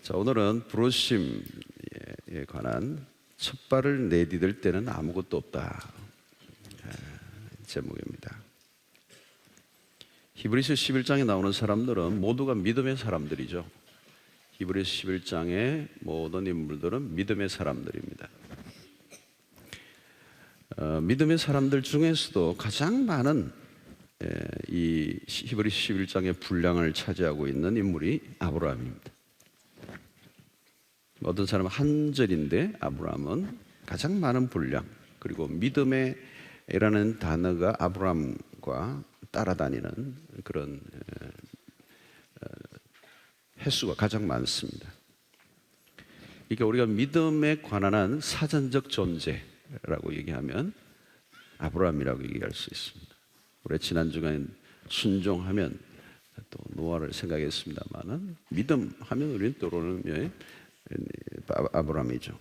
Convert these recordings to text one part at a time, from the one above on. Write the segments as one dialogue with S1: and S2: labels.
S1: 자, 오늘은 부르심에 관한 첫 발을 내디딜 때는 아무것도 없다 제목입니다. 히브리서 11장에 나오는 사람들은 모두가 믿음의 사람들이죠. 히브리서 11장의 모든 인물들은 믿음의 사람들입니다. 믿음의 사람들 중에서도 가장 많은 이 히브리서 11장의 분량을 차지하고 있는 인물이 아브라함입니다. 어떤 사람은 한 절인데 아브라함은 가장 많은 분량, 그리고 믿음의라는 단어가 아브라함과 따라다니는 그런 횟수가 가장 많습니다. 이게 우리가 믿음에 관한 사전적 존재라고 얘기하면 아브라함이라고 얘기할 수 있습니다. 우리 지난 주간 순종하면 또 노아를 생각했습니다만은 믿음 하면 우리는 떠오르는 아브라함이죠.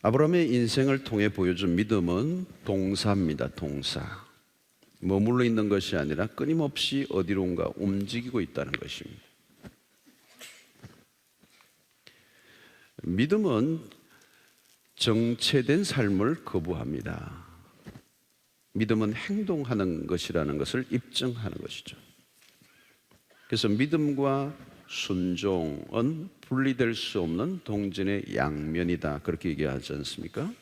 S1: 아브라함의 인생을 통해 보여준 믿음은 동사입니다. 동사. 머물러 있는 것이 아니라 끊임없이 어디론가 움직이고 있다는 것입니다. 믿음은 정체된 삶을 거부합니다. 믿음은 행동하는 것이라는 것을 입증하는 것이죠. 그래서 믿음과 순종은 분리될 수 없는 동전의 양면이다, 그렇게 얘기하지 않습니까?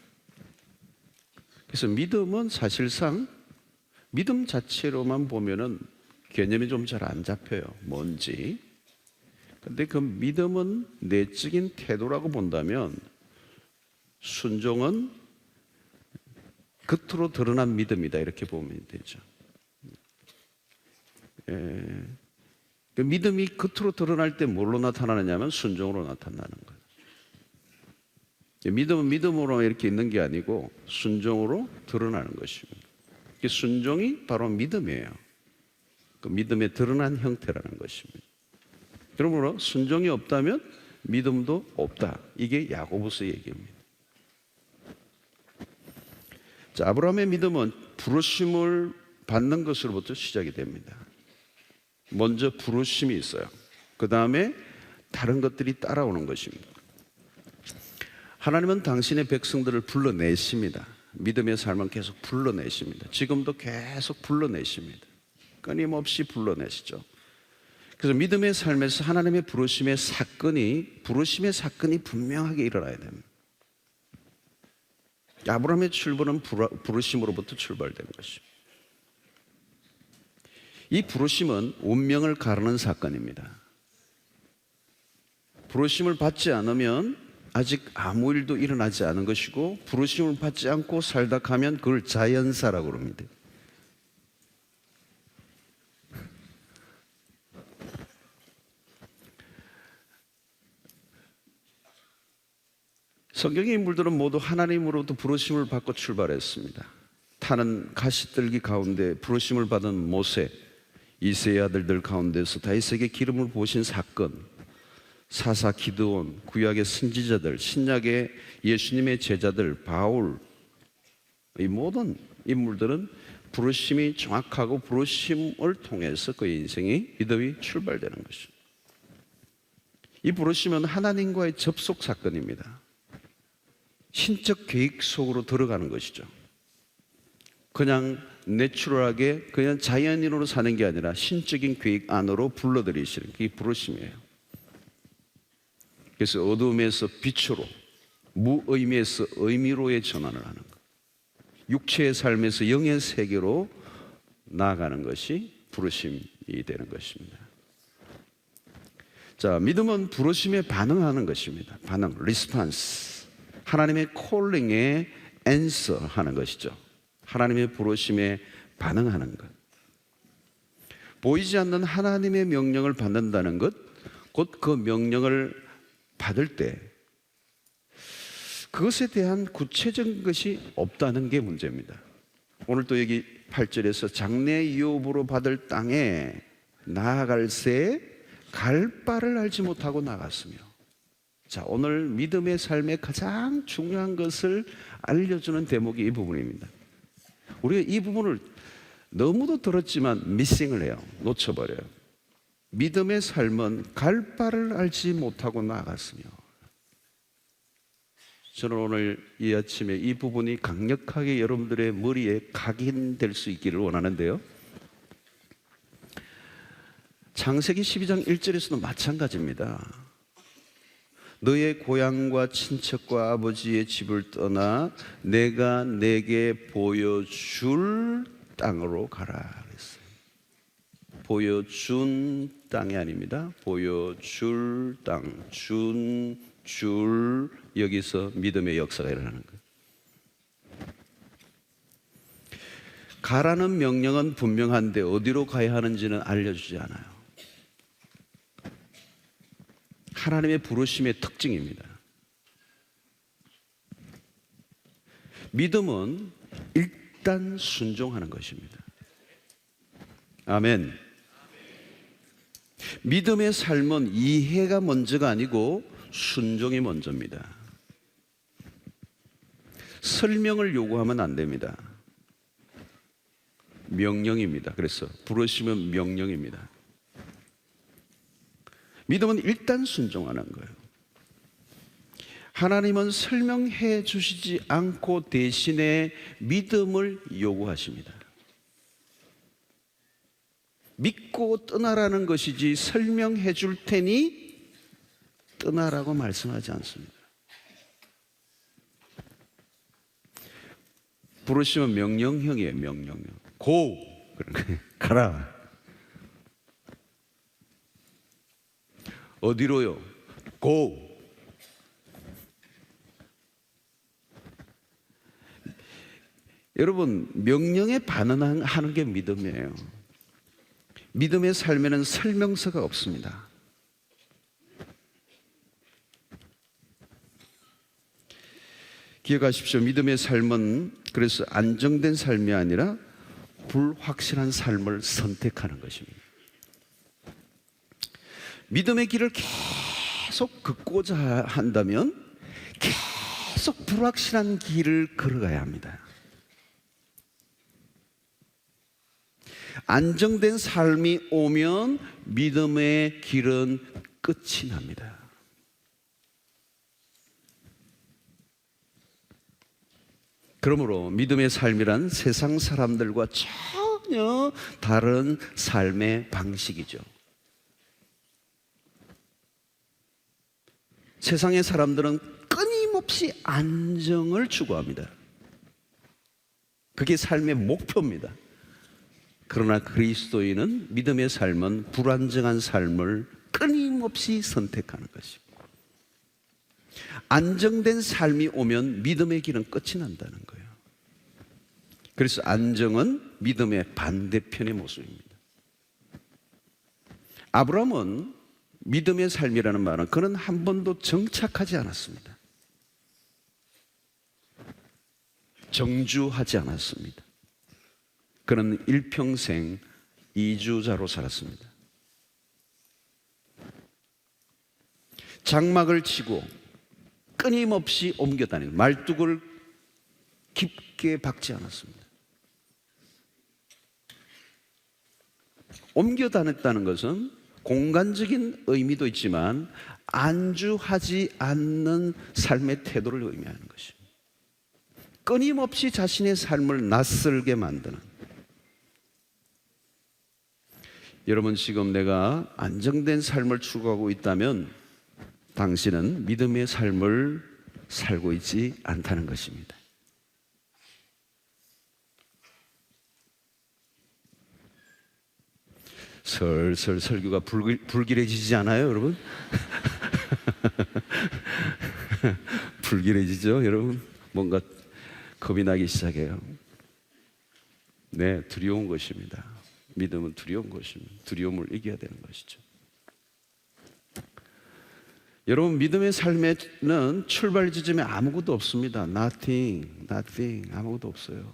S1: 그래서 믿음은 사실상 믿음 자체로만 보면은 개념이 좀 잘 안 잡혀요. 뭔지. 근데 그 믿음은 내적인 태도라고 본다면 순종은 겉으로 드러난 믿음이다, 이렇게 보면 되죠. 그 믿음이 겉으로 드러날 때 뭘로 나타나느냐면 순종으로 나타나는 거예요. 믿음은 믿음으로 이렇게 있는 게 아니고 순종으로 드러나는 것입니다. 순종이 바로 믿음이에요. 그 믿음의 드러난 형태라는 것입니다. 그러므로 순종이 없다면 믿음도 없다. 이게 야고보서 얘기입니다. 자, 아브라함의 믿음은 부르심을 받는 것으로부터 시작이 됩니다. 먼저 부르심이 있어요. 그 다음에 다른 것들이 따라오는 것입니다. 하나님은 당신의 백성들을 불러내십니다. 믿음의 삶은 계속 불러내십니다. 지금도 계속 불러내십니다. 끊임없이 불러내시죠. 그래서 믿음의 삶에서 하나님의 부르심의 사건이 분명하게 일어나야 됩니다. 아브라함의 출발은 부르심으로부터 출발된 것입니다. 이 부르심은 운명을 가르는 사건입니다. 부르심을 받지 않으면 아직 아무 일도 일어나지 않은 것이고, 부르심을 받지 않고 살다 가면 그걸 자연사라고 합니다. 성경의 인물들은 모두 하나님으로부터 부르심을 받고 출발했습니다. 타는 가시떨기 가운데 부르심을 받은 모세, 이새의 아들들 가운데서 다윗에게 기름을 부으신 사건, 사사 기드온, 구약의 선지자들, 신약의 예수님의 제자들, 바울, 이 모든 인물들은 부르심이 정확하고 부르심을 통해서 그의 인생이 믿음이 출발되는 것입니다. 이 부르심은 하나님과의 접속 사건입니다. 신적 계획 속으로 들어가는 것이죠. 그냥 내추럴하게 그냥 자연인으로 사는 게 아니라 신적인 계획 안으로 불러들이시는 그게 부르심이에요. 그래서 어둠에서 빛으로, 무의미에서 의미로의 전환을 하는 것, 육체의 삶에서 영의 세계로 나아가는 것이 부르심이 되는 것입니다. 자, 믿음은 부르심에 반응하는 것입니다. 반응, 리스판스. 하나님의 콜링에 answer 하는 것이죠. 하나님의 부르심에 반응하는 것. 보이지 않는 하나님의 명령을 받는다는 것, 곧 그 명령을 받을 때 그것에 대한 구체적인 것이 없다는 게 문제입니다. 오늘 또 여기 8절에서 장래 유업으로 받을 땅에 나아갈 새에 갈 바를 알지 못하고 나갔으며. 자, 오늘 믿음의 삶의 가장 중요한 것을 알려주는 대목이 이 부분입니다. 우리가 이 부분을 너무도 들었지만 미싱을 해요. 놓쳐버려요. 믿음의 삶은 갈 바를 알지 못하고 나아갔으며. 저는 오늘 이 아침에 이 부분이 강력하게 여러분들의 머리에 각인될 수 있기를 원하는데요. 창세기 12장 1절에서도 마찬가지입니다. 너의 고향과 친척과 아버지의 집을 떠나 내가 내게 보여줄 땅으로 가라 그랬어요. 보여준 땅이 아닙니다. 보여줄 땅, 줄 여기서 믿음의 역사가 일어나는 거예요. 가라는 명령은 분명한데 어디로 가야 하는지는 알려주지 않아요. 하나님의 부르심의 특징입니다. 믿음은 일단 순종하는 것입니다. 아멘. 믿음의 삶은 이해가 먼저가 아니고 순종이 먼저입니다. 설명을 요구하면 안 됩니다. 명령입니다. 그래서 부르시면 명령입니다. 믿음은 일단 순종하는 거예요. 하나님은 설명해 주시지 않고 대신에 믿음을 요구하십니다. 믿고 떠나라는 것이지 설명해 줄 테니 떠나라고 말씀하지 않습니다. 부르시면 명령형이에요. 명령형. 고! 가라. 어디로요? 고! 여러분, 명령에 반응하는 게 믿음이에요. 믿음의 삶에는 설명서가 없습니다. 기억하십시오. 믿음의 삶은 그래서 안정된 삶이 아니라 불확실한 삶을 선택하는 것입니다. 믿음의 길을 계속 걷고자 한다면 계속 불확실한 길을 걸어가야 합니다. 안정된 삶이 오면 믿음의 길은 끝이 납니다. 그러므로 믿음의 삶이란 세상 사람들과 전혀 다른 삶의 방식이죠. 세상의 사람들은 끊임없이 안정을 추구합니다. 그게 삶의 목표입니다. 그러나 그리스도인은 믿음의 삶은 불안정한 삶을 끊임없이 선택하는 것입니다. 안정된 삶이 오면 믿음의 길은 끝이 난다는 거예요. 그래서 안정은 믿음의 반대편의 모습입니다. 아브라함은 믿음의 삶이라는 말은 그는 한 번도 정착하지 않았습니다. 정주하지 않았습니다. 그는 일평생 이주자로 살았습니다. 장막을 치고 끊임없이 옮겨 다니는 말뚝을 깊게 박지 않았습니다. 옮겨 다녔다는 것은 공간적인 의미도 있지만 안주하지 않는 삶의 태도를 의미하는 것입니다. 끊임없이 자신의 삶을 낯설게 만드는. 여러분, 지금 내가 안정된 삶을 추구하고 있다면 당신은 믿음의 삶을 살고 있지 않다는 것입니다. 슬슬 설교가 불길해지지 않아요, 여러분? 불길해지죠, 여러분? 뭔가 겁이 나기 시작해요. 네, 두려운 것입니다. 믿음은 두려운 것입니다. 두려움을 이겨야 되는 것이죠. 여러분, 믿음의 삶에는 출발 지점에 아무것도 없습니다. Nothing, 아무것도 없어요.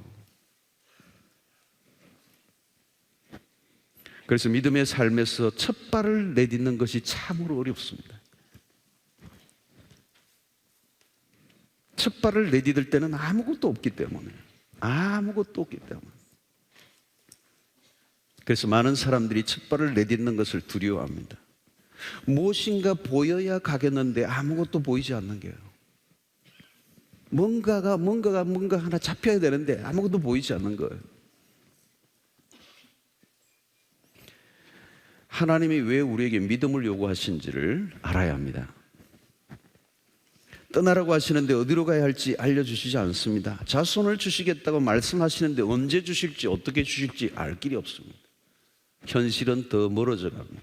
S1: 그래서 믿음의 삶에서 첫 발을 내딛는 것이 참으로 어렵습니다. 첫 발을 내딛을 때는 아무것도 없기 때문에. 그래서 많은 사람들이 첫 발을 내딛는 것을 두려워합니다. 무엇인가 보여야 가겠는데 아무것도 보이지 않는 게요. 뭔가 하나 잡혀야 되는데 아무것도 보이지 않는 거예요. 하나님이 왜 우리에게 믿음을 요구하신지를 알아야 합니다. 떠나라고 하시는데 어디로 가야 할지 알려주시지 않습니다. 자손을 주시겠다고 말씀하시는데 언제 주실지 어떻게 주실지 알 길이 없습니다. 현실은 더 멀어져 갑니다.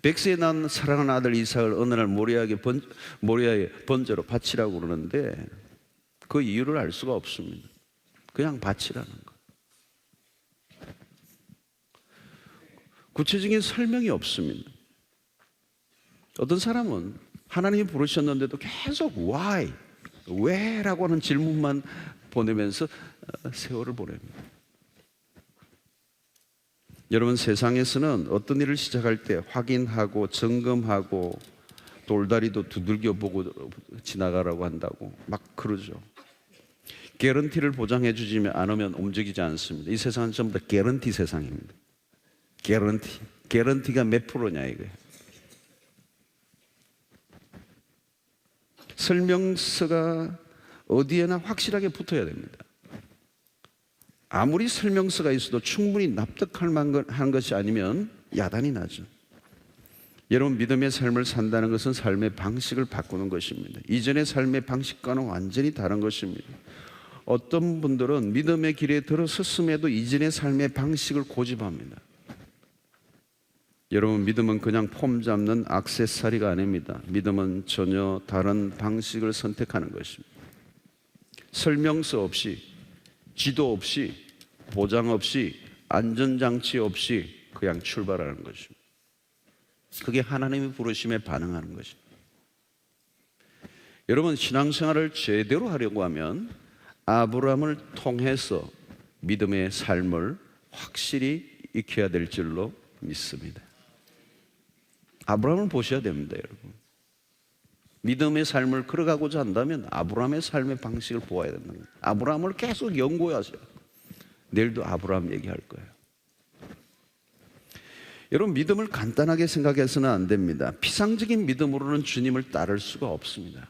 S1: 100세에 난 사랑하는 아들 이삭을 어느 날 모리아의 번제로 바치라고 그러는데 그 이유를 알 수가 없습니다. 그냥 바치라는 거. 구체적인 설명이 없습니다. 어떤 사람은 하나님이 부르셨는데도 계속 why, 왜라고 하는 질문만 보내면서 세월을 보냅니다. 여러분, 세상에서는 어떤 일을 시작할 때 확인하고 점검하고 돌다리도 두들겨 보고 지나가라고 한다고 막 그러죠. 개런티를 보장해 주지 않으면 움직이지 않습니다. 이 세상은 전부 다 개런티 세상입니다. 개런티가 몇 프로냐 이거예요. 설명서가 어디에나 확실하게 붙어야 됩니다. 아무리 설명서가 있어도 충분히 납득할 만한 것이 아니면 야단이 나죠. 여러분, 믿음의 삶을 산다는 것은 삶의 방식을 바꾸는 것입니다. 이전의 삶의 방식과는 완전히 다른 것입니다. 어떤 분들은 믿음의 길에 들어섰음에도 이전의 삶의 방식을 고집합니다. 여러분, 믿음은 그냥 폼 잡는 액세서리가 아닙니다. 믿음은 전혀 다른 방식을 선택하는 것입니다. 설명서 없이, 지도 없이, 보장 없이, 안전장치 없이 그냥 출발하는 것입니다. 그게 하나님의 부르심에 반응하는 것입니다. 여러분, 신앙생활을 제대로 하려고 하면 아브라함을 통해서 믿음의 삶을 확실히 익혀야 될 줄로 믿습니다. 아브라함을 보셔야 됩니다, 여러분. 믿음의 삶을 걸어가고자 한다면 아브라함의 삶의 방식을 보아야 된다. 아브라함을 계속 연구하세요. 내일도 아브라함 얘기할 거예요. 여러분, 믿음을 간단하게 생각해서는 안 됩니다. 피상적인 믿음으로는 주님을 따를 수가 없습니다.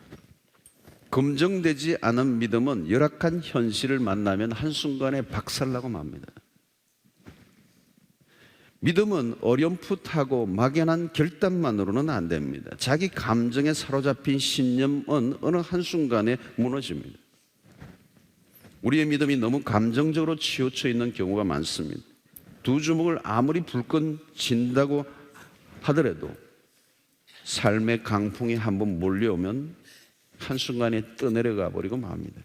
S1: 검증되지 않은 믿음은 열악한 현실을 만나면 한순간에 박살나고 맙니다. 믿음은 어렴풋하고 막연한 결단만으로는 안 됩니다. 자기 감정에 사로잡힌 신념은 어느 한순간에 무너집니다. 우리의 믿음이 너무 감정적으로 치우쳐 있는 경우가 많습니다. 두 주먹을 아무리 불끈 쥔다고 하더라도 삶의 강풍이 한번 몰려오면 한순간에 떠내려가 버리고 맙니다.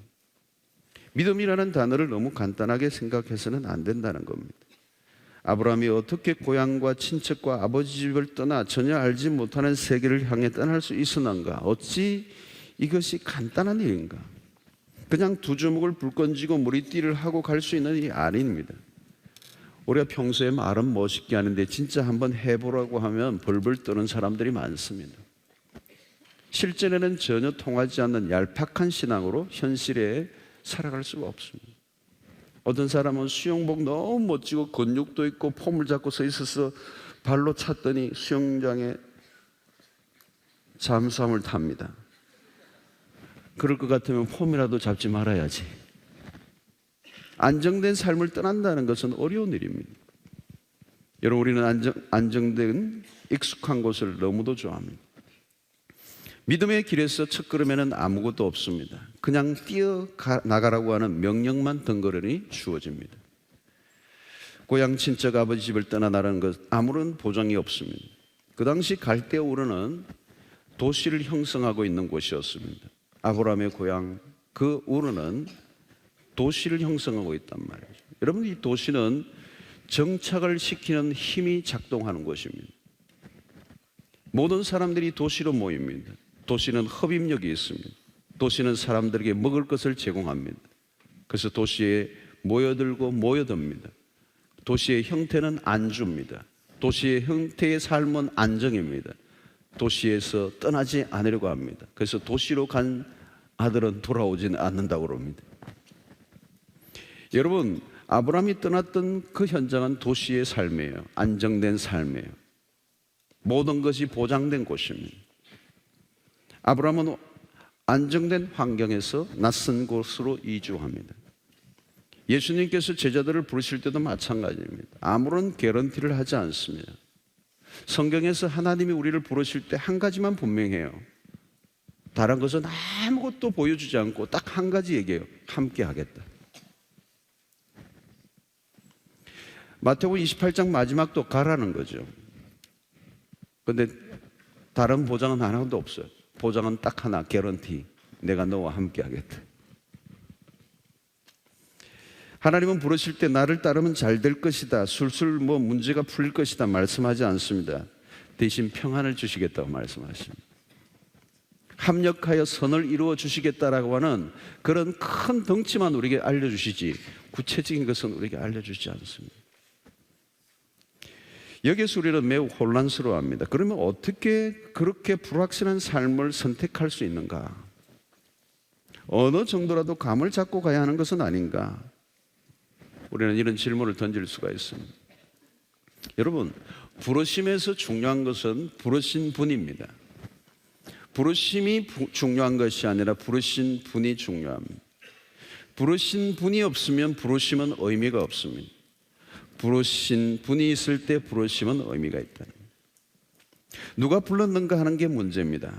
S1: 믿음이라는 단어를 너무 간단하게 생각해서는 안 된다는 겁니다. 아브라함이 어떻게 고향과 친척과 아버지 집을 떠나 전혀 알지 못하는 세계를 향해 떠날 수 있었는가? 어찌 이것이 간단한 일인가? 그냥 두 주먹을 불 건지고 머리띠를 하고 갈 수 있는 일이 아닙니다. 우리가 평소에 말은 멋있게 하는데 진짜 한번 해보라고 하면 벌벌 떠는 사람들이 많습니다. 실전에는 전혀 통하지 않는 얄팍한 신앙으로 현실에 살아갈 수가 없습니다. 어떤 사람은 수영복 너무 멋지고 근육도 있고 폼을 잡고 서 있어서 발로 찼더니 수영장에 잠수함을 탑니다. 그럴 것 같으면 폼이라도 잡지 말아야지. 안정된 삶을 떠난다는 것은 어려운 일입니다. 여러분, 우리는 안정된 익숙한 곳을 너무도 좋아합니다. 믿음의 길에서 첫걸음에는 아무것도 없습니다. 그냥 뛰어나가라고 하는 명령만 덩그러니 주어집니다. 고향 친척 아버지 집을 떠나라는 것 아무런 보장이 없습니다. 그 당시 갈대우르는 도시를 형성하고 있는 곳이었습니다. 아브라함의 고향 그 우르는 도시를 형성하고 있단 말이죠. 여러분, 이 도시는 정착을 시키는 힘이 작동하는 곳입니다. 모든 사람들이 도시로 모입니다. 도시는 흡입력이 있습니다. 도시는 사람들에게 먹을 것을 제공합니다. 그래서 도시에 모여듭니다. 도시의 형태는 안주입니다. 도시의 형태의 삶은 안정입니다. 도시에서 떠나지 않으려고 합니다. 그래서 도시로 간 아들은 돌아오지는 않는다고 합니다. 여러분, 아브라함이 떠났던 그 현장은 도시의 삶이에요. 안정된 삶이에요. 모든 것이 보장된 곳입니다. 아브라함은 안정된 환경에서 낯선 곳으로 이주합니다. 예수님께서 제자들을 부르실 때도 마찬가지입니다. 아무런 개런티를 하지 않습니다. 성경에서 하나님이 우리를 부르실 때 한 가지만 분명해요. 다른 것은 아무것도 보여주지 않고 딱 한 가지 얘기해요. 함께 하겠다. 마태복음 28장 마지막도 가라는 거죠. 그런데 다른 보장은 하나도 없어요. 보장은 딱 하나, 개런티. 내가 너와 함께 하겠다. 하나님은 부르실 때 나를 따르면 잘 될 것이다, 술술 문제가 풀릴 것이다 말씀하지 않습니다. 대신 평안을 주시겠다고 말씀하십니다. 합력하여 선을 이루어 주시겠다라고 하는 그런 큰 덩치만 우리에게 알려주시지 구체적인 것은 우리에게 알려주지 않습니다. 여기서 우리는 매우 혼란스러워합니다. 그러면 어떻게 그렇게 불확실한 삶을 선택할 수 있는가? 어느 정도라도 감을 잡고 가야 하는 것은 아닌가? 우리는 이런 질문을 던질 수가 있습니다. 여러분, 부르심에서 중요한 것은 부르신 분입니다. 부르심이 중요한 것이 아니라 부르신 분이 중요합니다. 부르신 분이 없으면 부르심은 의미가 없습니다. 부르신 분이 있을 때 부르심은 의미가 있다. 누가 불렀는가 하는 게 문제입니다.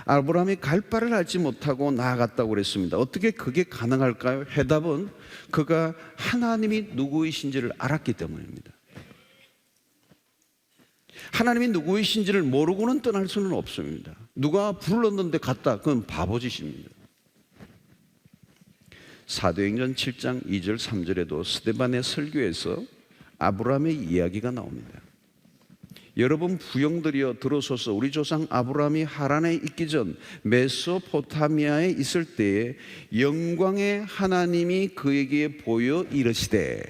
S1: 아브라함이 갈 바를 알지 못하고 나아갔다고 그랬습니다. 어떻게 그게 가능할까요? 해답은 그가 하나님이 누구이신지를 알았기 때문입니다. 하나님이 누구이신지를 모르고는 떠날 수는 없습니다. 누가 불렀는데 갔다, 그건 바보짓입니다. 사도행전 7장 2절 3절에도 스데반의 설교에서 아브라함의 이야기가 나옵니다. 여러분 부형들이여 들어서서 우리 조상 아브라함이 하란에 있기 전 메소포타미아에 있을 때에 영광의 하나님이 그에게 보여 이르시되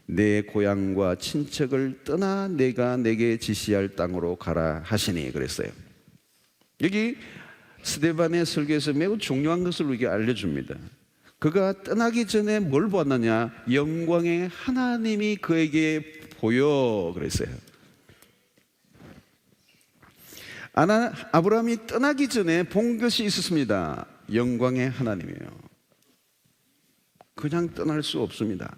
S1: 내 고향과 친척을 떠나 내가 내게 지시할 땅으로 가라 하시니 그랬어요. 여기 스데반의 설교에서 매우 중요한 것을 우리에게 알려줍니다. 그가 떠나기 전에 뭘 보았느냐? 영광의 하나님이 그에게 보여 그랬어요. 아브라함이 떠나기 전에 본 것이 있었습니다. 영광의 하나님이에요. 그냥 떠날 수 없습니다.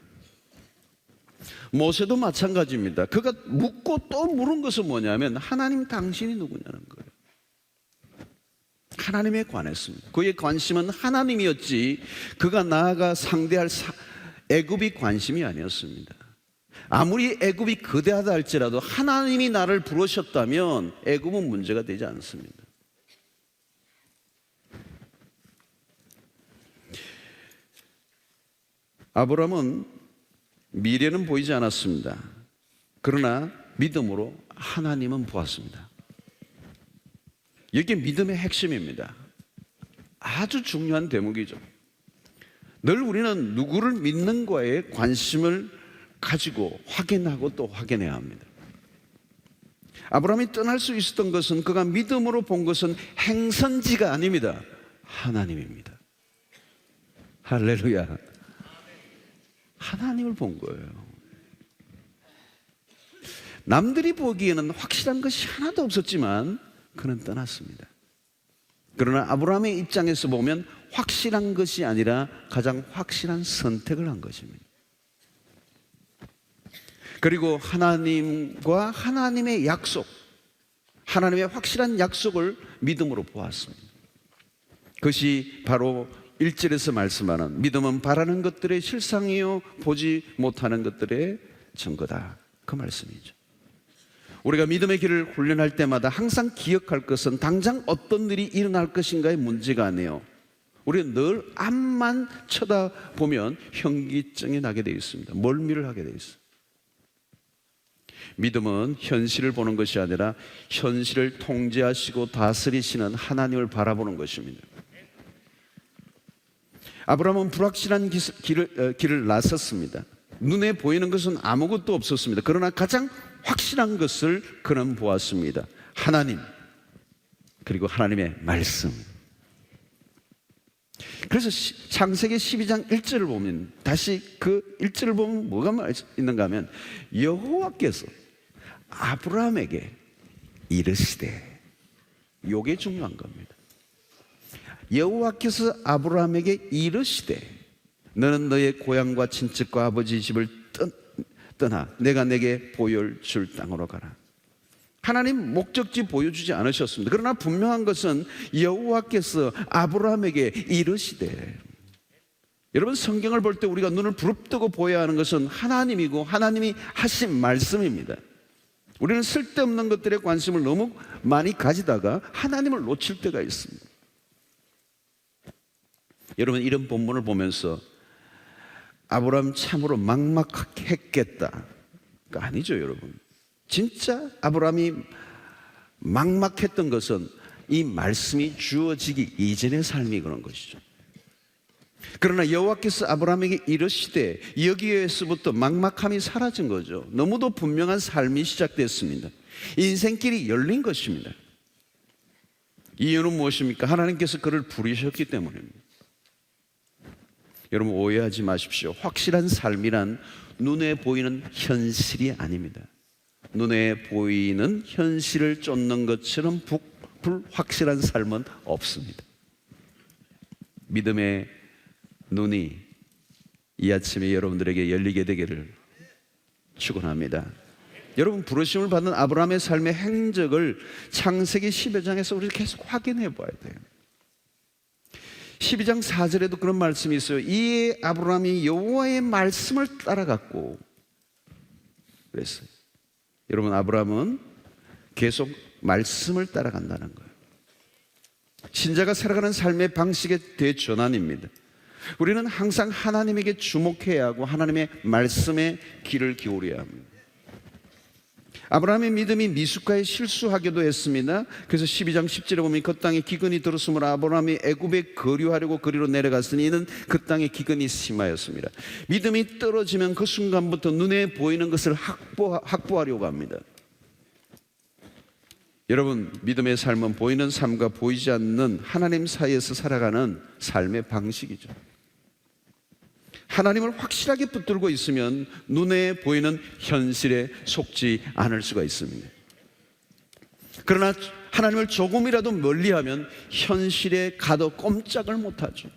S1: 모세도 마찬가지입니다. 그가 묻고 또 물은 것은 뭐냐면 하나님 당신이 누구냐는 거예요. 하나님에 관했습니다. 그의 관심은 하나님이었지 그가 나아가 상대할 애굽이 관심이 아니었습니다. 아무리 애굽이 거대하다 할지라도 하나님이 나를 부르셨다면 애굽은 문제가 되지 않습니다. 아브라함은 미래는 보이지 않았습니다. 그러나 믿음으로 하나님은 보았습니다. 이게 믿음의 핵심입니다. 아주 중요한 대목이죠. 늘 우리는 누구를 믿는가에 관심을 가지고 확인하고 또 확인해야 합니다. 아브라함이 떠날 수 있었던 것은 그가 믿음으로 본 것은 행선지가 아닙니다. 하나님입니다. 할렐루야. 하나님을 본 거예요. 남들이 보기에는 확실한 것이 하나도 없었지만 그는 떠났습니다. 그러나 아브라함의 입장에서 보면 확실한 것이 아니라 가장 확실한 선택을 한 것입니다. 그리고 하나님과 하나님의 약속, 하나님의 확실한 약속을 믿음으로 보았습니다. 그것이 바로 1절에서 말씀하는 믿음은 바라는 것들의 실상이요 보지 못하는 것들의 증거다, 그 말씀이죠. 우리가 믿음의 길을 훈련할 때마다 항상 기억할 것은 당장 어떤 일이 일어날 것인가의 문제가 아니에요. 우리는 늘 앞만 쳐다보면 현기증이 나게 되어 있습니다. 멀미를 하게 되어 있어요. 믿음은 현실을 보는 것이 아니라 현실을 통제하시고 다스리시는 하나님을 바라보는 것입니다. 아브라함은 불확실한 길을 나섰습니다. 눈에 보이는 것은 아무것도 없었습니다. 그러나 가장 확실한 것을 그는 보았습니다. 하나님, 그리고 하나님의 말씀. 그래서 창세기 12장 1절을 보면, 다시 그 1절을 보면 뭐가 있는가 하면, 여호와께서 아브라함에게 이르시되, 요게 중요한 겁니다. 여호와께서 아브라함에게 이르시되, 너는 너의 고향과 친척과 아버지 집을 떠나 내가 내게 보여줄 땅으로 가라. 하나님 목적지 보여주지 않으셨습니다. 그러나 분명한 것은 여호와께서 아브라함에게 이르시되, 여러분, 성경을 볼 때 우리가 눈을 부릅뜨고 보여야 하는 것은 하나님이고 하나님이 하신 말씀입니다. 우리는 쓸데없는 것들에 관심을 너무 많이 가지다가 하나님을 놓칠 때가 있습니다. 여러분, 이런 본문을 보면서 아브라함 참으로 막막했겠다, 아니죠. 여러분, 진짜 아브라함이 막막했던 것은 이 말씀이 주어지기 이전의 삶이 그런 것이죠. 그러나 여호와께서 아브라함에게 이르시되, 여기에서부터 막막함이 사라진 거죠. 너무도 분명한 삶이 시작됐습니다. 인생길이 열린 것입니다. 이유는 무엇입니까? 하나님께서 그를 부르셨기 때문입니다. 여러분, 오해하지 마십시오. 확실한 삶이란 눈에 보이는 현실이 아닙니다. 눈에 보이는 현실을 쫓는 것처럼 불확실한 삶은 없습니다. 믿음의 눈이 이 아침에 여러분들에게 열리게 되기를 축원합니다. 여러분, 부르심을 받는 아브라함의 삶의 행적을 창세기 12장에서 우리 계속 확인해 봐야 돼요. 12장 4절에도 그런 말씀이 있어요. 이에 아브라함이 여호와의 말씀을 따라갔고 그랬어요. 여러분, 아브라함은 계속 말씀을 따라간다는 거예요. 신자가 살아가는 삶의 방식의 대전환입니다. 우리는 항상 하나님에게 주목해야 하고 하나님의 말씀에 귀를 기울여야 합니다. 아브라함의 믿음이 미숫가에 실수하기도 했습니다. 그래서 12장 10절에 보면 그 땅에 기근이 들었으므로 아브라함이 애굽에 거류하려고 거리로 내려갔으니 이는 그 땅에 기근이 심하였습니다. 믿음이 떨어지면 그 순간부터 눈에 보이는 것을 확보하려고 합니다. 여러분, 믿음의 삶은 보이는 삶과 보이지 않는 하나님 사이에서 살아가는 삶의 방식이죠. 하나님을 확실하게 붙들고 있으면 눈에 보이는 현실에 속지 않을 수가 있습니다. 그러나 하나님을 조금이라도 멀리하면 현실에 가도 꼼짝을 못하죠.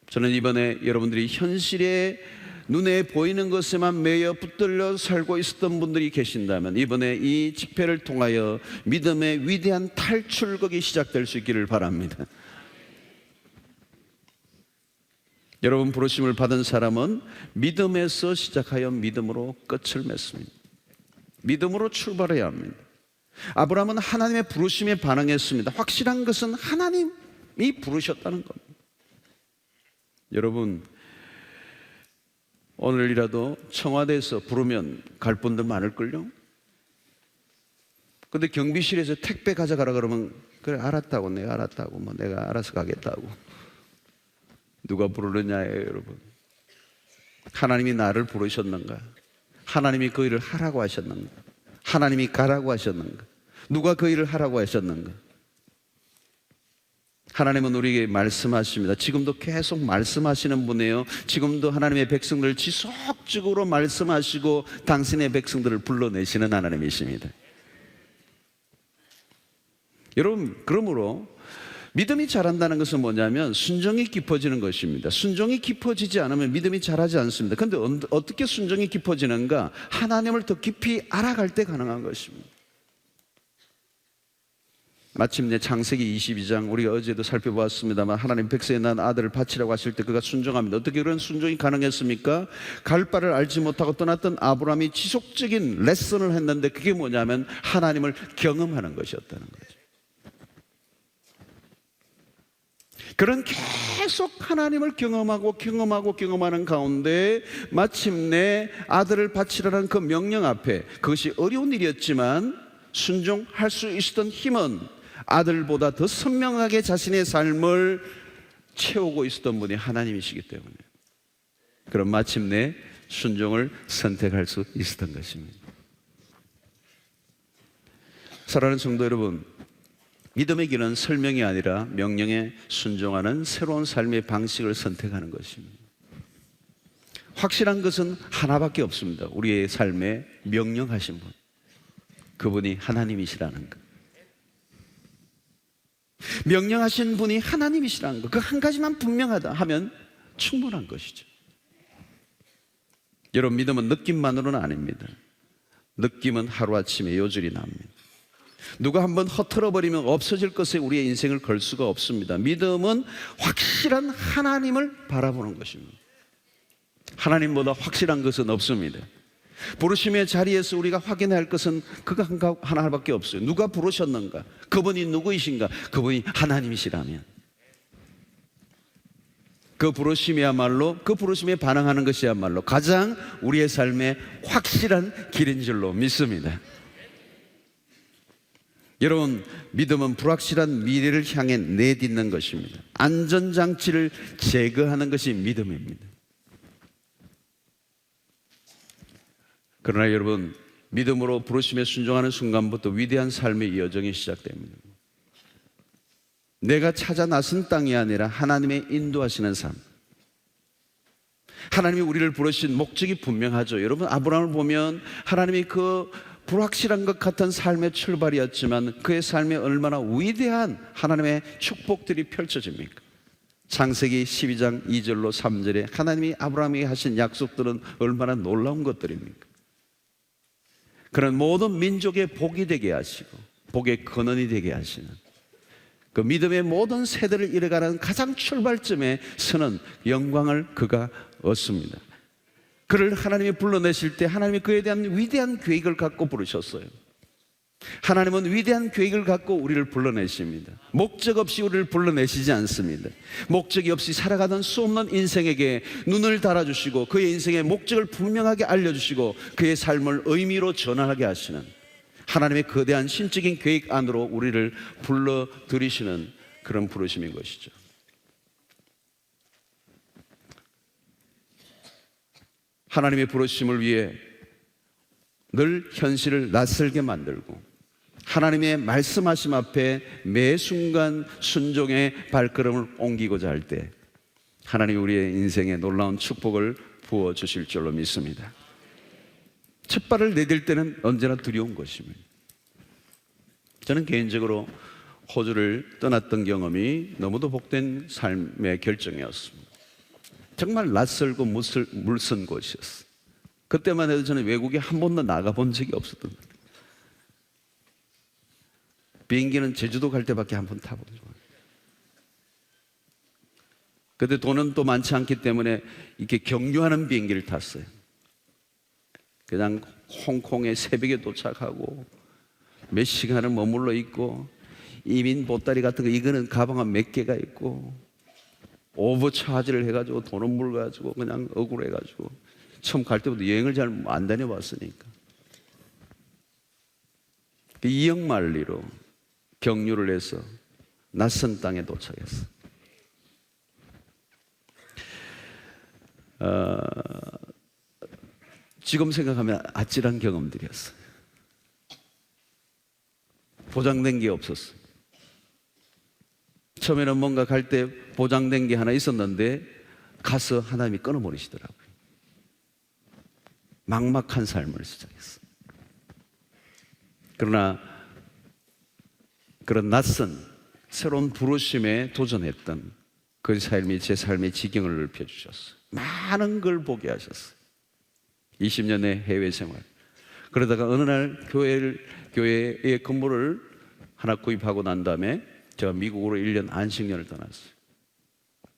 S1: 저는 이번에 여러분들이 현실에 눈에 보이는 것에만 매여 붙들려 살고 있었던 분들이 계신다면 이번에 이 집회를 통하여 믿음의 위대한 탈출극이 시작될 수 있기를 바랍니다. 여러분, 부르심을 받은 사람은 믿음에서 시작하여 믿음으로 끝을 맺습니다. 믿음으로 출발해야 합니다. 아브라함은 하나님의 부르심에 반응했습니다. 확실한 것은 하나님이 부르셨다는 겁니다. 여러분, 오늘이라도 청와대에서 부르면 갈 분들 많을걸요? 근데 경비실에서 택배 가져가라 그러면 그래, 알았다고, 내가 알았다고, 뭐 내가 알아서 가겠다고. 누가 부르느냐예요, 여러분. 하나님이 나를 부르셨는가? 하나님이 그 일을 하라고 하셨는가? 하나님이 가라고 하셨는가? 누가 그 일을 하라고 하셨는가? 하나님은 우리에게 말씀하십니다. 지금도 계속 말씀하시는 분이에요. 지금도 하나님의 백성들을 지속적으로 말씀하시고 당신의 백성들을 불러내시는 하나님이십니다. 여러분, 그러므로 믿음이 자란다는 것은 뭐냐면 순종이 깊어지는 것입니다. 순종이 깊어지지 않으면 믿음이 자라지 않습니다. 그런데 어떻게 순종이 깊어지는가? 하나님을 더 깊이 알아갈 때 가능한 것입니다. 마침내 창세기 22장, 우리가 어제도 살펴보았습니다만 하나님 백성에 난 아들을 바치라고 하실 때 그가 순종합니다. 어떻게 그런 순종이 가능했습니까? 갈 바를 알지 못하고 떠났던 아브라함이 지속적인 레슨을 했는데 그게 뭐냐면 하나님을 경험하는 것이었다는 거죠. 그런 계속 하나님을 경험하는 가운데 마침내 아들을 바치라는 그 명령 앞에, 그것이 어려운 일이었지만 순종할 수 있었던 힘은 아들보다 더 선명하게 자신의 삶을 채우고 있었던 분이 하나님이시기 때문에, 그럼 마침내 순종을 선택할 수 있었던 것입니다. 사랑하는 성도 여러분, 믿음의 길은 설명이 아니라 명령에 순종하는 새로운 삶의 방식을 선택하는 것입니다. 확실한 것은 하나밖에 없습니다. 우리의 삶에 명령하신 분, 그분이 하나님이시라는 것. 명령하신 분이 하나님이시라는 것, 그 한 가지만 분명하다 하면 충분한 것이죠. 여러분, 믿음은 느낌만으로는 아닙니다. 느낌은 하루아침에 요절이 납니다. 누가 한번 허틀어버리면 없어질 것에 우리의 인생을 걸 수가 없습니다. 믿음은 확실한 하나님을 바라보는 것입니다. 하나님보다 확실한 것은 없습니다. 부르심의 자리에서 우리가 확인해야 할 것은 그거 하나밖에 없어요. 누가 부르셨는가? 그분이 누구이신가? 그분이 하나님이시라면 그 부르심이야말로, 그 부르심에 반응하는 것이야말로 가장 우리의 삶에 확실한 길인 줄로 믿습니다. 여러분, 믿음은 불확실한 미래를 향해 내딛는 것입니다. 안전장치를 제거하는 것이 믿음입니다. 그러나 여러분, 믿음으로 부르심에 순종하는 순간부터 위대한 삶의 여정이 시작됩니다. 내가 찾아 나선 땅이 아니라 하나님의 인도하시는 삶. 하나님이 우리를 부르신 목적이 분명하죠. 여러분, 아브라함을 보면 하나님이 그 불확실한 것 같은 삶의 출발이었지만 그의 삶에 얼마나 위대한 하나님의 축복들이 펼쳐집니까? 창세기 12장 2절로 3절에 하나님이 아브라함에게 하신 약속들은 얼마나 놀라운 것들입니까? 그런 모든 민족의 복이 되게 하시고 복의 근원이 되게 하시는 그 믿음의 모든 세대를 이뤄가는 가장 출발점에 서는 영광을 그가 얻습니다. 그를 하나님이 불러내실 때 하나님이 그에 대한 위대한 계획을 갖고 부르셨어요. 하나님은 위대한 계획을 갖고 우리를 불러내십니다. 목적 없이 우리를 불러내시지 않습니다. 목적이 없이 살아가던 수없는 인생에게 눈을 달아주시고 그의 인생의 목적을 분명하게 알려주시고 그의 삶을 의미로 전환하게 하시는 하나님의 거대한 신적인 계획 안으로 우리를 불러들이시는 그런 부르심인 것이죠. 하나님의 부르심을 위해 늘 현실을 낯설게 만들고 하나님의 말씀하심 앞에 매 순간 순종의 발걸음을 옮기고자 할 때 하나님이 우리의 인생에 놀라운 축복을 부어주실 줄로 믿습니다. 첫 발을 내딜 때는 언제나 두려운 것입니다. 저는 개인적으로 호주를 떠났던 경험이 너무도 복된 삶의 결정이었습니다. 정말 낯설고 물선 곳이었어요. 그때만 해도 저는 외국에 한 번도 나가본 적이 없었던 거예요. 비행기는 제주도 갈 때밖에 한 번 타본 적이 없어요. 그때 돈은 또 많지 않기 때문에 이렇게 경유하는 비행기를 탔어요. 그냥 홍콩에 새벽에 도착하고 몇 시간을 머물러 있고 이민 보따리 같은 거 이거는 가방 한 몇 개가 있고 오버차지를 해가지고 돈은 물가지고 그냥 억울해가지고 처음 갈 때부터 여행을 잘 안 다녀봤으니까 이역만리로 경유를 해서 낯선 땅에 도착했어. 지금 생각하면 아찔한 경험들이었어요. 보장된 게 없었어요. 처음에는 뭔가 갈 때 보장된 게 하나 있었는데 가서 하나님이 끊어버리시더라고요. 막막한 삶을 시작했어요. 그러나 그런 낯선 새로운 부르심에 도전했던 그 삶이 제 삶의 지경을 넓혀주셨어요. 많은 걸 보게 하셨어요. 20년의 해외 생활. 그러다가 어느 날 교회의 건물을 하나 구입하고 난 다음에 제가 미국으로 1년 안식년을 떠났어요.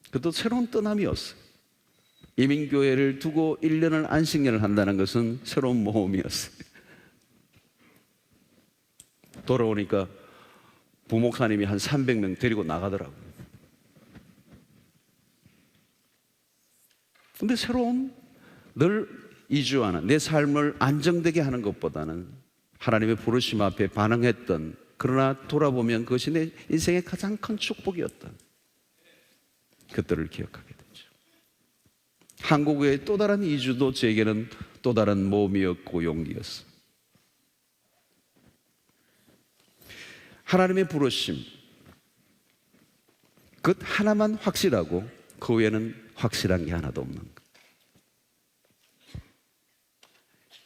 S1: 그것도 새로운 떠남이었어요. 이민교회를 두고 1년을 안식년을 한다는 것은 새로운 모험이었어요. 돌아오니까 부목사님이 한 300명 데리고 나가더라고요. 근데 새로운 늘 이주하는 내 삶을 안정되게 하는 것보다는 하나님의 부르심 앞에 반응했던, 그러나 돌아보면 그것이 내 인생의 가장 큰 축복이었던 그때를 기억하게 되죠. 한국의 또 다른 이주도 제게는 또 다른 모험이었고 용기였어요. 하나님의 부르심, 그 하나만 확실하고 그 외에는 확실한 게 하나도 없는 것.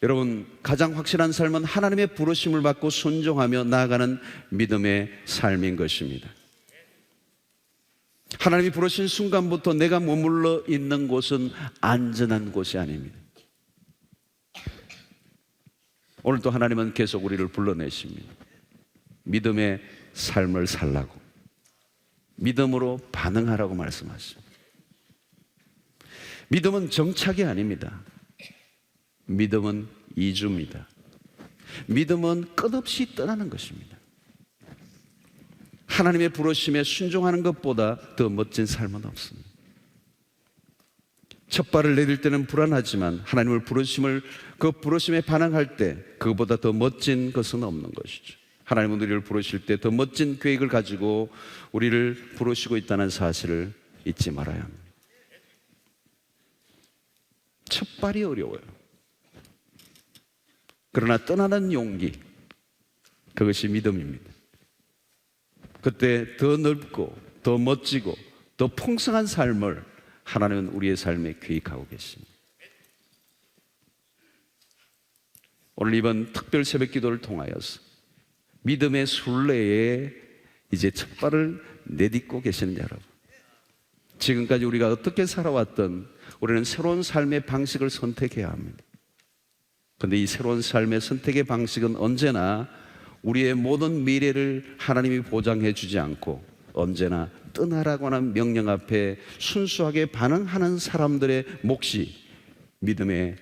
S1: 여러분, 가장 확실한 삶은 하나님의 부르심을 받고 순종하며 나아가는 믿음의 삶인 것입니다. 하나님이 부르신 순간부터 내가 머물러 있는 곳은 안전한 곳이 아닙니다. 오늘도 하나님은 계속 우리를 불러내십니다. 믿음의 삶을 살라고, 믿음으로 반응하라고 말씀하십니다. 믿음은 정착이 아닙니다. 믿음은 이주입니다. 믿음은 끝없이 떠나는 것입니다. 하나님의 부르심에 순종하는 것보다 더 멋진 삶은 없습니다. 첫 발을 내딜 때는 불안하지만 하나님을 그 부르심에 반응할 때 그것보다 더 멋진 것은 없는 것이죠. 하나님은 우리를 부르실 때 더 멋진 계획을 가지고 우리를 부르시고 있다는 사실을 잊지 말아야 합니다. 첫 발이 어려워요. 그러나 떠나는 용기, 그것이 믿음입니다. 그때 더 넓고 더 멋지고 더 풍성한 삶을 하나님은 우리의 삶에 계획하고 계십니다. 오늘 이번 특별 새벽 기도를 통하여서 믿음의 순례에 이제 첫 발을 내딛고 계시는 여러분, 지금까지 우리가 어떻게 살아왔던 우리는 새로운 삶의 방식을 선택해야 합니다. 그런데 이 새로운 삶의 선택의 방식은 언제나 우리의 모든 미래를 하나님이 보장해 주지 않고 언제나 떠나라고 하는 명령 앞에 순수하게 반응하는 사람들의 몫이 믿음의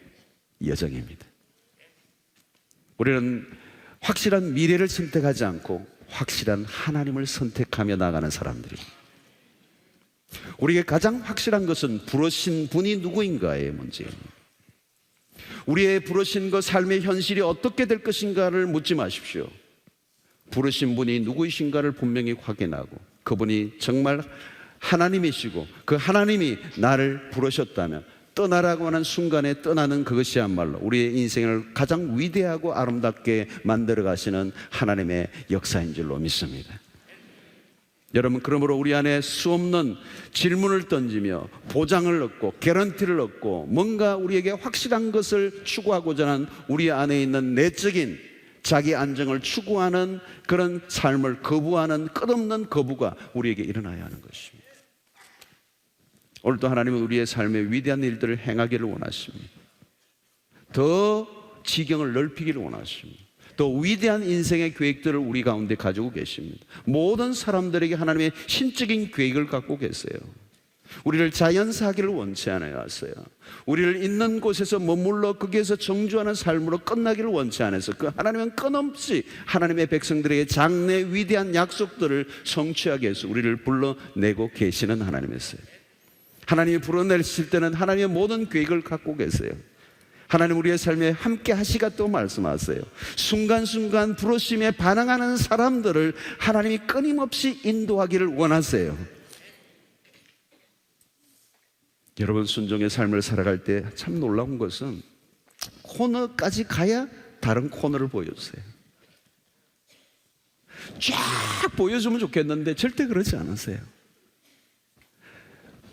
S1: 여정입니다. 우리는 확실한 미래를 선택하지 않고 확실한 하나님을 선택하며 나가는 사람들입니다. 우리에게 가장 확실한 것은 부르신 분이 누구인가의 문제입니다. 우리의 부르신 것, 삶의 현실이 어떻게 될 것인가를 묻지 마십시오. 부르신 분이 누구이신가를 분명히 확인하고 그분이 정말 하나님이시고 그 하나님이 나를 부르셨다면 떠나라고 하는 순간에 떠나는 그것이야말로 우리의 인생을 가장 위대하고 아름답게 만들어 가시는 하나님의 역사인 줄로 믿습니다. 여러분, 그러므로 우리 안에 수없는 질문을 던지며 보장을 얻고 개런티를 얻고 뭔가 우리에게 확실한 것을 추구하고자 하는 우리 안에 있는 내적인 자기 안정을 추구하는 그런 삶을 거부하는 끝없는 거부가 우리에게 일어나야 하는 것입니다. 오늘도 하나님은 우리의 삶에 위대한 일들을 행하기를 원하십니다. 더 지경을 넓히기를 원하십니다. 더 위대한 인생의 계획들을 우리 가운데 가지고 계십니다. 모든 사람들에게 하나님의 신적인 계획을 갖고 계세요. 우리를 자연사하기를 원치 않으세요. 우리를 있는 곳에서 머물러 거기에서 정주하는 삶으로 끝나기를 원치 않아서 그 하나님은 끊임없이 하나님의 백성들에게 장래 위대한 약속들을 성취하기 위해서 우리를 불러내고 계시는 하나님이세요. 하나님이 불러내실 때는 하나님의 모든 계획을 갖고 계세요. 하나님 우리의 삶에 함께 하시가 또 말씀하세요. 순간순간 부르심에 반응하는 사람들을 하나님이 끊임없이 인도하기를 원하세요. 여러분, 순종의 삶을 살아갈 때 참 놀라운 것은 코너까지 가야 다른 코너를 보여주세요. 쫙 보여주면 좋겠는데 절대 그러지 않으세요.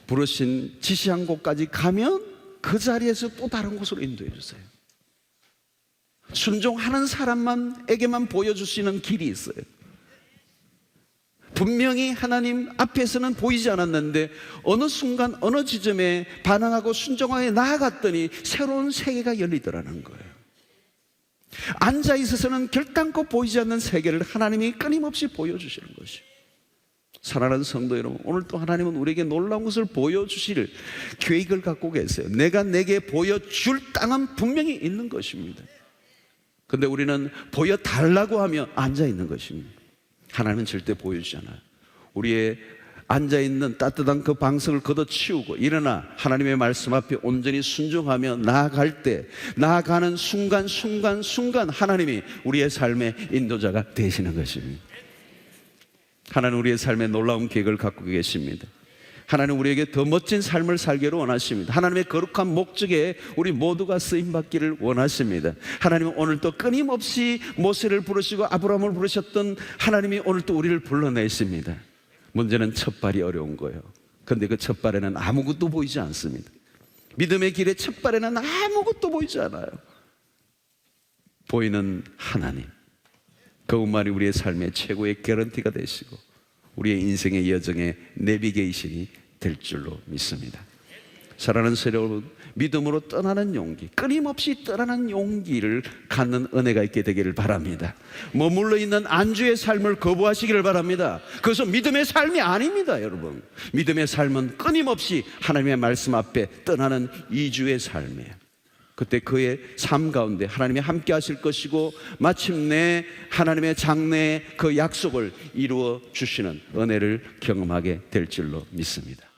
S1: 부르신 지시한 곳까지 가면 그 자리에서 또 다른 곳으로 인도해 주세요. 순종하는 사람에게만 보여줄 수 있는 길이 있어요. 분명히 하나님 앞에서는 보이지 않았는데 어느 순간 어느 지점에 반응하고 순종하게 나아갔더니 새로운 세계가 열리더라는 거예요. 앉아 있어서는 결단코 보이지 않는 세계를 하나님이 끊임없이 보여주시는 것이에요. 사랑하는 성도 여러분, 오늘 또 하나님은 우리에게 놀라운 것을 보여주실 계획을 갖고 계세요. 내가 내게 보여줄 땅은 분명히 있는 것입니다. 그런데 우리는 보여달라고 하며 앉아있는 것입니다. 하나님은 절대 보여주지 않아요. 우리의 앉아있는 따뜻한 그 방석을 걷어치우고 일어나 하나님의 말씀 앞에 온전히 순종하며 나아갈 때, 나아가는 순간 하나님이 우리의 삶의 인도자가 되시는 것입니다. 하나님 우리의 삶에 놀라운 계획을 갖고 계십니다. 하나님 우리에게 더 멋진 삶을 살기를 원하십니다. 하나님의 거룩한 목적에 우리 모두가 쓰임받기를 원하십니다. 하나님은 오늘도 끊임없이 모세를 부르시고 아브라함을 부르셨던 하나님이 오늘도 우리를 불러내십니다. 문제는 첫 발이 어려운 거예요. 그런데 그 첫 발에는 아무것도 보이지 않습니다. 믿음의 길의 첫 발에는 아무것도 보이지 않아요. 보이는 하나님, 그분만이 우리의 삶의 최고의 개런티가 되시고 우리의 인생의 여정의 내비게이션이 될 줄로 믿습니다. 사랑하는 여러분, 믿음으로 떠나는 용기, 끊임없이 떠나는 용기를 갖는 은혜가 있게 되기를 바랍니다. 머물러 있는 안주의 삶을 거부하시기를 바랍니다. 그것은 믿음의 삶이 아닙니다. 여러분, 믿음의 삶은 끊임없이 하나님의 말씀 앞에 떠나는 이주의 삶이에요. 그때 그의 삶 가운데 하나님이 함께 하실 것이고 마침내 하나님의 장래의 그 약속을 이루어 주시는 은혜를 경험하게 될 줄로 믿습니다.